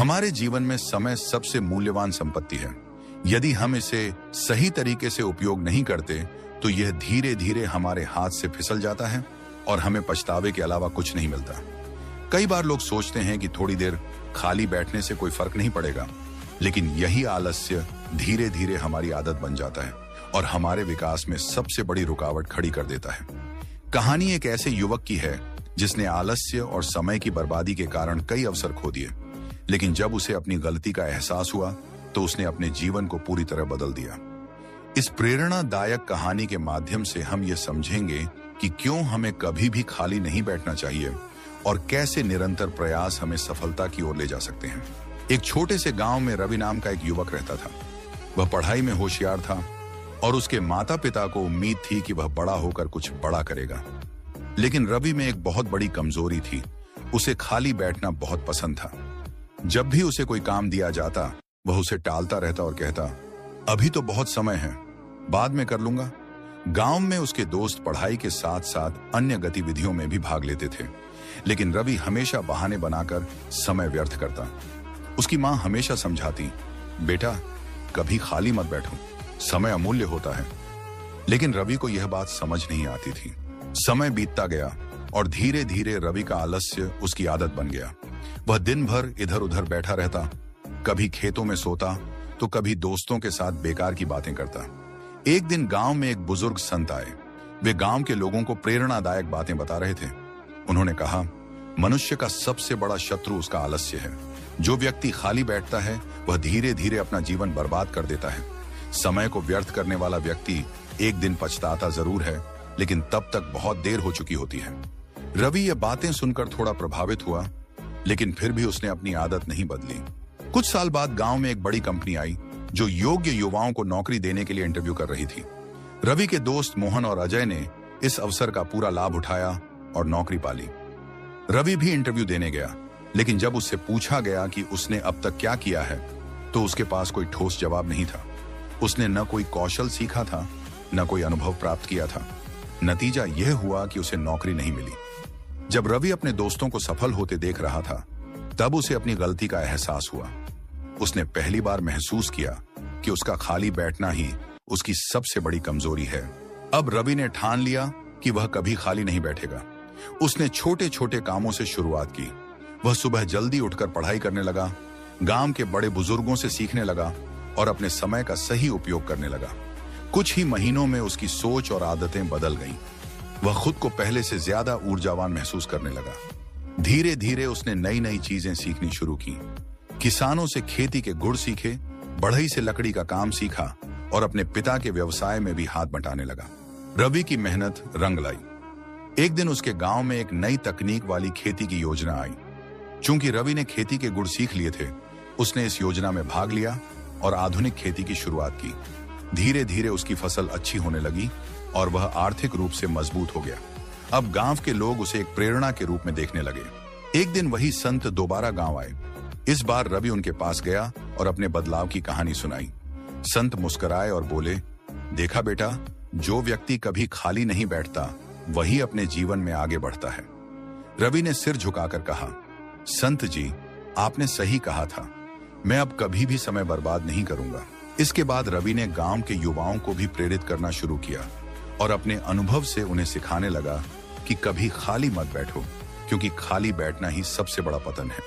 हमारे जीवन में समय सबसे मूल्यवान संपत्ति है। यदि हम इसे सही तरीके से उपयोग नहीं करते तो यह धीरे धीरे हमारे हाथ से फिसल जाता है और हमें पछतावे के अलावा कुछ नहीं मिलता। कई बार लोग सोचते हैं कि थोड़ी देर खाली बैठने से कोई फर्क नहीं पड़ेगा, लेकिन यही आलस्य धीरे धीरे हमारी आदत बन जाता है और हमारे विकास में सबसे बड़ी रुकावट खड़ी कर देता है। कहानी एक ऐसे युवक की है जिसने आलस्य और समय की बर्बादी के कारण कई अवसर खो दिए, लेकिन जब उसे अपनी गलती का एहसास हुआ तो उसने अपने जीवन को पूरी तरह बदल दिया। इस प्रेरणादायक कहानी के माध्यम से हम ये समझेंगे कि क्यों हमें कभी भी खाली नहीं बैठना चाहिए और कैसे निरंतर प्रयास हमें सफलता की ओर ले जा सकते हैं। एक छोटे से गांव में रवि नाम का एक युवक रहता था। वह पढ़ाई में होशियार था और उसके माता पिता को उम्मीद थी कि वह बड़ा होकर कुछ बड़ा करेगा। लेकिन रवि में एक बहुत बड़ी कमजोरी थी, उसे खाली बैठना बहुत पसंद था। जब भी उसे कोई काम दिया जाता वह उसे टालता रहता और कहता, अभी तो बहुत समय है, बाद में कर लूंगा। गांव में उसके दोस्त पढ़ाई के साथ साथ अन्य गतिविधियों में भी भाग लेते थे, लेकिन रवि हमेशा बहाने बनाकर समय व्यर्थ करता। उसकी मां हमेशा समझाती, बेटा कभी खाली मत बैठो, समय अमूल्य होता है। लेकिन रवि को यह बात समझ नहीं आती थी। समय बीतता गया और धीरे धीरे रवि का आलस्य उसकी आदत बन गया। वह दिन भर इधर उधर बैठा रहता, कभी खेतों में सोता तो कभी दोस्तों के साथ बेकार की बातें करता। एक दिन गांव में एक बुजुर्ग संत आए। वे गांव के लोगों को प्रेरणादायक बातें बता रहे थे। उन्होंने कहा, मनुष्य का सबसे बड़ा शत्रु उसका आलस्य है। जो व्यक्ति खाली बैठता है वह धीरे धीरे अपना जीवन बर्बाद कर देता है। समय को व्यर्थ करने वाला व्यक्ति एक दिन पछताता जरूर है, लेकिन तब तक बहुत देर हो चुकी होती है। रवि ये बातें सुनकर थोड़ा प्रभावित हुआ, लेकिन फिर भी उसने अपनी आदत नहीं बदली। कुछ साल बाद गांव में एक बड़ी कंपनी आई जो योग्य युवाओं को नौकरी देने के लिए इंटरव्यू कर रही थी। रवि के दोस्त मोहन और अजय ने इस अवसर का पूरा लाभ उठाया और नौकरी पाली। रवि भी इंटरव्यू देने गया, लेकिन जब उससे पूछा गया कि उसने अब तक क्या किया है तो उसके पास कोई ठोस जवाब नहीं था। उसने न कोई कौशल सीखा था, न कोई अनुभव प्राप्त किया था। नतीजा यह हुआ कि उसे नौकरी नहीं मिली। जब रवि अपने दोस्तों को सफल होते देख रहा था तब उसे अपनी गलती का एहसास हुआ। उसने पहली बार महसूस किया कि उसका खाली बैठना ही उसकी सबसे बड़ी कमजोरी है। अब रवि ने ठान लिया कि वह कभी खाली नहीं बैठेगा। उसने छोटे छोटे कामों से शुरुआत की। वह सुबह जल्दी उठकर पढ़ाई करने लगा, गांव के बड़े बुजुर्गों से सीखने लगा और अपने समय का सही उपयोग करने लगा। कुछ ही महीनों में उसकी सोच और आदतें बदल गईं। वह खुद को पहले से ज्यादा ऊर्जावान महसूस करने लगा। धीरे धीरे उसने नई नई चीजें सीखनी शुरू की। किसानों से खेती के गुण सीखे, बढ़ई से लकड़ी का काम सीखा और अपने पिता के व्यवसाय में भी हाथ बंटाने लगा। रवि की मेहनत रंग लाई। एक दिन उसके गांव में एक नई तकनीक वाली खेती की योजना आई। चूंकि रवि ने खेती के गुण सीख लिए थे, उसने इस योजना में भाग लिया और आधुनिक खेती की शुरुआत की। धीरे धीरे उसकी फसल अच्छी होने लगी और वह आर्थिक रूप से मजबूत हो गया। अब गांव के लोग उसे एक प्रेरणा के रूप में देखने लगे। एक दिन वही संत दोबारा गांव आए। इस बार रवि उनके पास गया और अपने बदलाव की कहानी सुनाई। संत मुस्कुराए और बोले, देखा बेटा, जो व्यक्ति कभी खाली नहीं बैठता वही अपने जीवन में आगे बढ़ता है। रवि ने सिर झुकाकर कहा, संत जी, आपने सही कहा था, मैं अब कभी भी समय बर्बाद नहीं करूंगा। इसके बाद रवि ने गांव के युवाओं को भी प्रेरित करना शुरू किया और अपने अनुभव से उन्हें सिखाने लगा कि कभी खाली मत बैठो, क्योंकि खाली बैठना ही सबसे बड़ा पतन है।